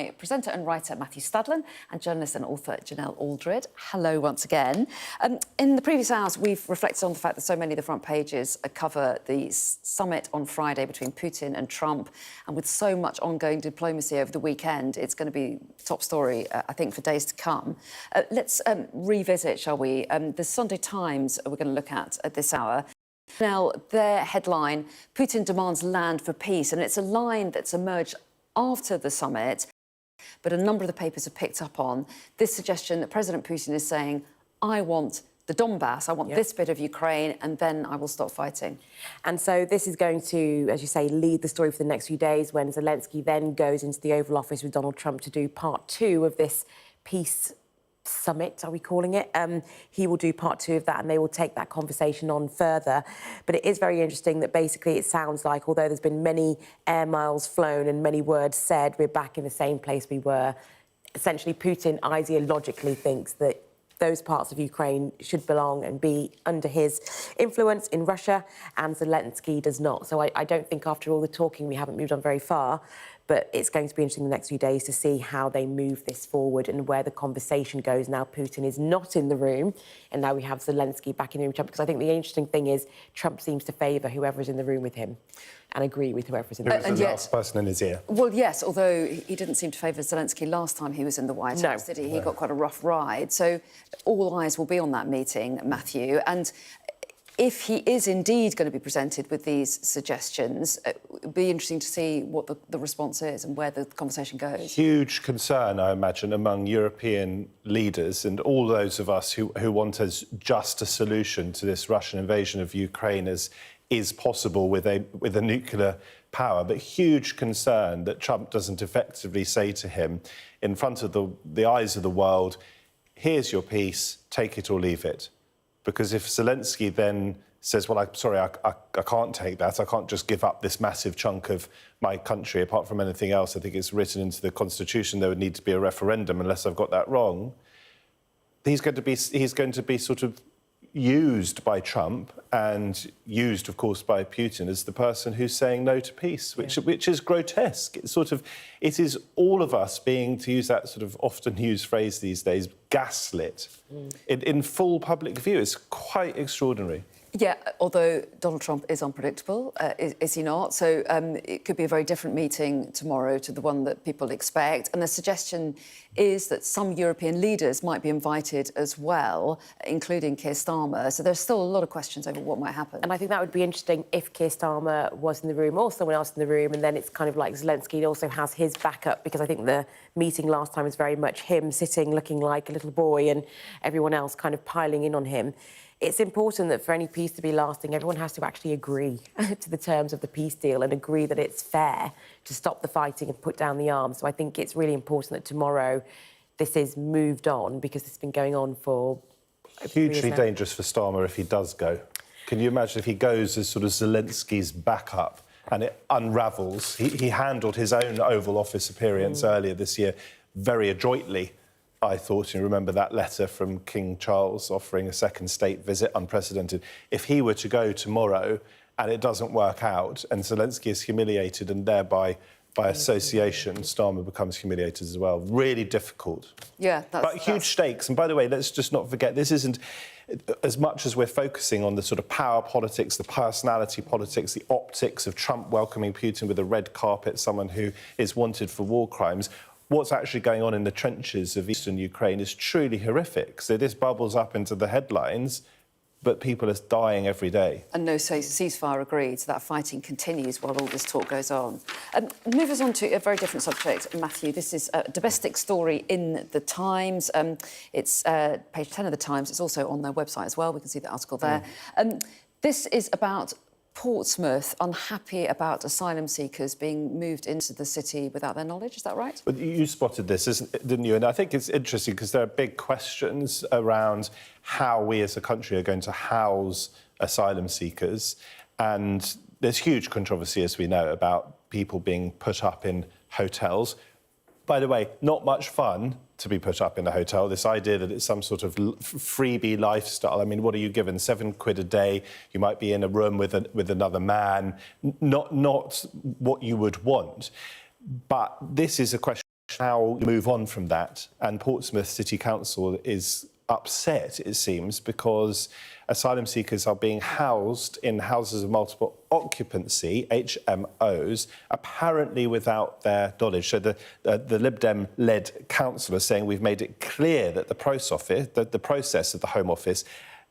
by presenter and writer Matthew Stadlen and journalist and author Janelle Aldred. Hello once again. In the previous hours, we've reflected on the fact that so many of the front pages cover the summit on Friday between Putin and Trump, and with so much ongoing diplomacy over the weekend, it's going to be top story, I think, for days to come. Let's revisit, shall we, the Sunday Times we're going to look at this hour. Now, their headline, Putin demands land for peace, and it's a line that's emerged after the summit, but a number of the papers have picked up on this suggestion that President Putin is saying, I want the Donbass, I want this bit of Ukraine, and then I will stop fighting. And so this is going to, as you say, lead the story for the next few days when Zelensky then goes into the Oval Office with Donald Trump to do part two of this peace summit, are we calling it? He will do part two of that and they will take that conversation on further. But it is very interesting that basically it sounds like, although there's been many air miles flown and many words said, we're back in the same place we were. Essentially, Putin ideologically thinks that those parts of Ukraine should belong and be under his influence in Russia, and Zelensky does not. So I don't think after all the talking we haven't moved on very far, but it's going to be interesting the next few days to see how they move this forward and where the conversation goes. Now Putin is not in the room, and now we have Zelensky back in the room with Trump, because I think the interesting thing is Trump seems to favour whoever is in the room with him and agree with whoever is in the room. And the last person in his ear. Well, yes, although he didn't seem to favour Zelensky last time he was in the White House, did he? He got quite a rough ride. So all eyes will be on that meeting, Matthew. And if he is indeed going to be presented with these suggestions, it would be interesting to see what the response is and where the conversation goes. Huge concern, I imagine, among European leaders and all those of us who want as just a solution to this Russian invasion of Ukraine as is possible with a nuclear power, but huge concern that Trump doesn't effectively say to him in front of the eyes of the world, here's your peace, take it or leave it. Because if Zelensky then says, well, I'm sorry, I can't take that, I can't just give up this massive chunk of my country, apart from anything else, I think it's written into the Constitution there would need to be a referendum, unless I've got that wrong, he's going to be sort of used by Trump and used, of course, by Putin as the person who's saying no to peace, which is grotesque. It is all of us being, to use that sort of often used phrase these days, gaslit in full public view. It's quite extraordinary. Yeah, although Donald Trump is unpredictable, is he not? So it could be a very different meeting tomorrow to the one that people expect. And the suggestion is that some European leaders might be invited as well, including Keir Starmer. So there's still a lot of questions over what might happen. And I think that would be interesting if Keir Starmer was in the room or someone else in the room, and then it's kind of like Zelensky also has his backup, because I think the meeting last time was very much him sitting looking like a little boy and everyone else kind of piling in on him. It's important that for any peace to be lasting, everyone has to actually agree to the terms of the peace deal and agree that it's fair to stop the fighting and put down the arms. So I think it's really important that tomorrow this is moved on, because it's been going on for hugely dangerous for Starmer if he does go. Can you imagine if he goes as sort of Zelensky's backup and it unravels? He handled his own Oval Office appearance earlier this year very adroitly, I thought. You remember that letter from King Charles offering a second state visit, unprecedented. If he were to go tomorrow and it doesn't work out and Zelensky is humiliated and thereby, by association, Starmer becomes humiliated as well. Really difficult. Yeah, but huge stakes. And by the way, let's just not forget, this isn't, as much as we're focusing on the sort of power politics, the personality politics, the optics of Trump welcoming Putin with a red carpet, someone who is wanted for war crimes, what's actually going on in the trenches of eastern Ukraine is truly horrific. So this bubbles up into the headlines, but people are dying every day. And no ceasefire agreed, so that fighting continues while all this talk goes on. Move us on to a very different subject, Matthew. This is a domestic story in The Times. It's page 10 of The Times. It's also on their website as well. We can see the article there. This is about Portsmouth unhappy about asylum seekers being moved into the city without their knowledge. Is that right? Well, you spotted this, didn't you? And I think it's interesting because there are big questions around how we as a country are going to house asylum seekers. And there's huge controversy, as we know, about people being put up in hotels. By the way, not much fun to be put up in a hotel. This idea that it's some sort of freebie lifestyle. I mean, what are you given? £7 a day. You might be in a room with another man. Not what you would want. But this is a question question how you move on from that. And Portsmouth City Council is upset, it seems, because asylum seekers are being housed in houses of multiple occupancy, HMOs, apparently without their knowledge. So the Lib Dem-led council is saying we've made it clear that the process of the Home Office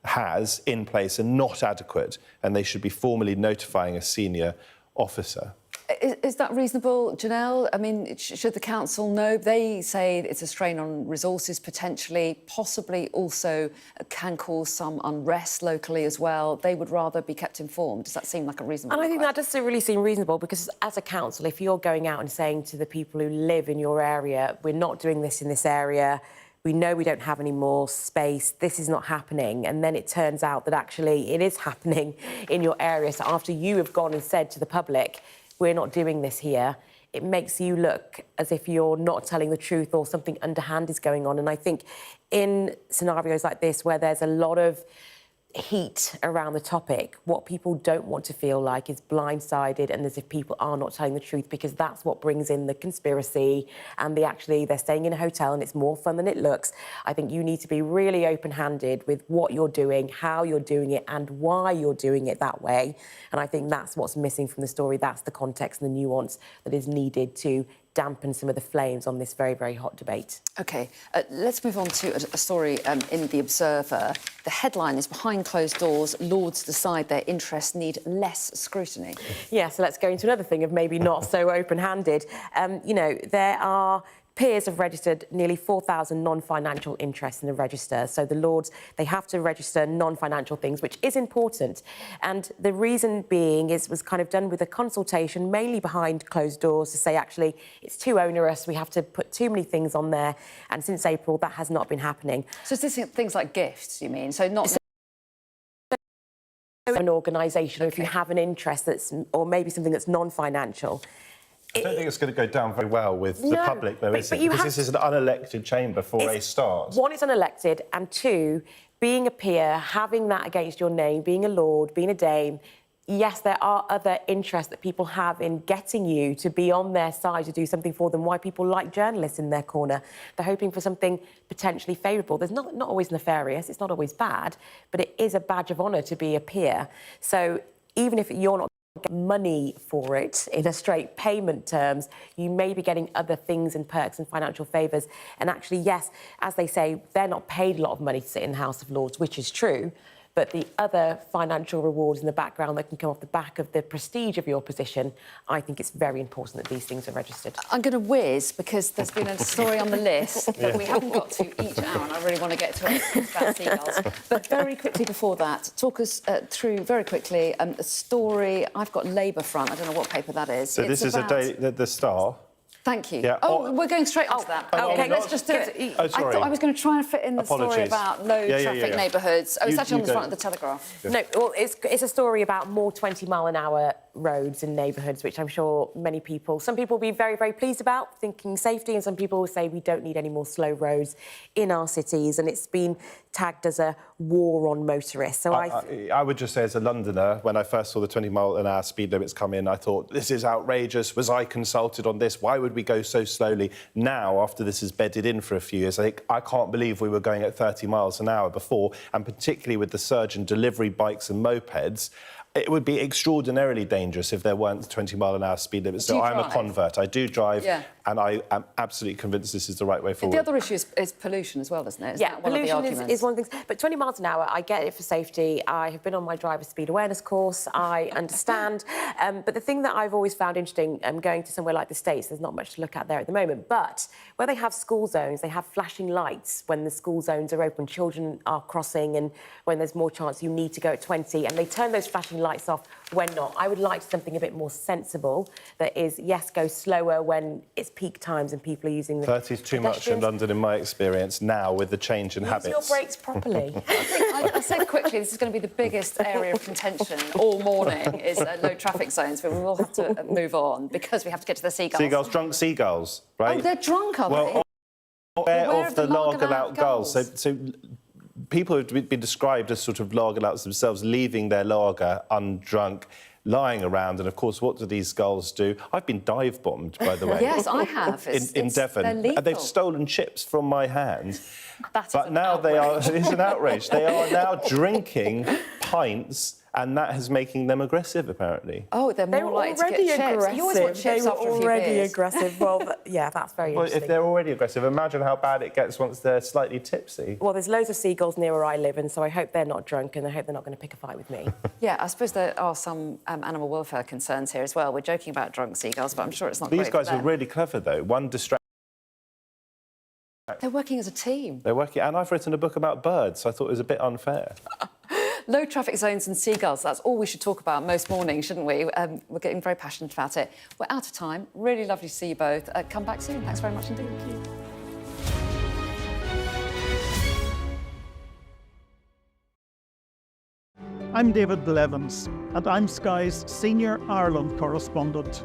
has in place are not adequate, and they should be formally notifying a senior officer. Is that reasonable, Janelle? I mean, should the council know? They say it's a strain on resources potentially, possibly also can cause some unrest locally as well. They would rather be kept informed. Does that seem like a reasonable And I think request? that does really seem reasonable, because as a council, if you're going out and saying to the people who live in your area, we're not doing this in this area, we know we don't have any more space, this is not happening, and then it turns out that actually it is happening in your area. So after you have gone and said to the public, we're not doing this here, it makes you look as if you're not telling the truth or something underhand is going on. And I think in scenarios like this, where there's a lot of heat around the topic, what people don't want to feel like is blindsided and as if people are not telling the truth, because that's what brings in the conspiracy and they're staying in a hotel and it's more fun than it looks. I think you need to be really open-handed with what you're doing, how you're doing it and why you're doing it that way. And I think that's what's missing from the story. That's the context and the nuance that is needed to dampen some of the flames on this very, very hot debate. OK, let's move on to a story in The Observer. The headline is "Behind Closed Doors, Lords decide their interests need less scrutiny." Yeah, so let's go into another thing of maybe not so open-handed. You know, there are peers have registered nearly 4,000 non-financial interests in the register. So the Lords, they have to register non-financial things, which is important. And the reason being was kind of done with a consultation, mainly behind closed doors, to say, actually, it's too onerous, we have to put too many things on there. And since April, that has not been happening. So is this things like gifts, you mean? So not... An organisation, or if you have an interest or maybe something that's non-financial, I don't think it's going to go down very well with the public, though, is it? Because this is an unelected chamber for a start. One, it's unelected, and two, being a peer, having that against your name, being a lord, being a dame, yes, there are other interests that people have in getting you to be on their side, to do something for them, why people like journalists in their corner. They're hoping for something potentially favourable. There's not always nefarious, it's not always bad, but it is a badge of honour to be a peer. So even if you're not getting money for it in a straight payment terms, you may be getting other things and perks and financial favours. And actually, yes, as they say, they're not paid a lot of money to sit in the House of Lords, which is true. But the other financial rewards in the background that can come off the back of the prestige of your position, I think it's very important that these things are registered. I'm going to whiz, because there's been a story on the list that we haven't got to each hour, and I really want to get to it about seagulls. But very quickly before that, talk us through, very quickly, a story. I've got Labour Front. I don't know what paper that is. So this is the Star. Thank you. Yeah. Oh, we're going straight on to that. OK, let's just do it. Oh, sorry. I thought I was going to try and fit in the story about low-traffic neighbourhoods. Oh, it's actually on the front of the Telegraph. No, well, it's a story about more 20-mile-an-hour roads in neighbourhoods, which I'm sure some people will be very, very pleased about, thinking safety, and some people will say we don't need any more slow roads in our cities, and it's been tagged as a war on motorists. So I would just say, as a Londoner, when I first saw the 20-mile-an-hour speed limits come in, I thought, this is outrageous. Was I consulted on this? Why would we go so slowly? Now, after this is bedded in for a few years, I think I can't believe we were going at 30 miles an hour before, and particularly with the surge in delivery bikes and mopeds, it would be extraordinarily dangerous if there weren't 20-mile-an-hour speed limits. So I'm a convert. I do drive, and I am absolutely convinced this is the right way forward. The other issue is pollution as well, isn't it? Isn't that one of the pollution is one of the things. But 20 miles an hour, I get it for safety. I have been on my driver speed awareness course. I understand. But the thing that I've always found interesting, going to somewhere like the States, there's not much to look at there at the moment, but where they have school zones, they have flashing lights when the school zones are open, children are crossing, and when there's more chance you need to go at 20, and they turn those flashing lights off when not. I would like something a bit more sensible that is, yes, go slower when it's peak times and people are using the 30 is too much in London, in my experience, now with the change in habits. Use your brakes properly. I said quickly, this is going to be the biggest area of contention all morning, is low traffic zones, but we will have to move on because we have to get to the seagulls. Seagulls, drunk seagulls, right? Oh, they're drunk, are they? Aware of the lager-lout gulls. So people have been described as sort of lager-louts themselves, leaving their lager undrunk, lying around. And of course, what do these gulls do? I've been dive bombed, by the way. Yes, I have. in Devon. They're lethal. And they've stolen chips from my hands. That is But an now they are, outrage. it's an outrage. They are now drinking pints, and that is making them aggressive, apparently. Oh, they're They more were likely to already get chips. aggressive. You always want They chips were after a few already beers. aggressive. Well, yeah, that's very Well, interesting. if they're already aggressive, imagine how bad it gets once they're slightly tipsy. Well, there's loads of seagulls near where I live, and so I hope they're not drunk, and I hope they're not going to pick a fight with me. Yeah, I suppose there are some animal welfare concerns here as well. We're joking about drunk seagulls, but I'm sure it's not These great for guys are them. really clever, though. One distraction. They're working as a team. They're working, and I've written a book about birds, so I thought it was a bit unfair. Low traffic zones and seagulls, that's all we should talk about most mornings, shouldn't we? We're getting very passionate about it. We're out of time. Really lovely to see you both. Come back soon. Thanks very much indeed. Thank you. I'm David Blevins, and I'm Sky's senior Ireland correspondent.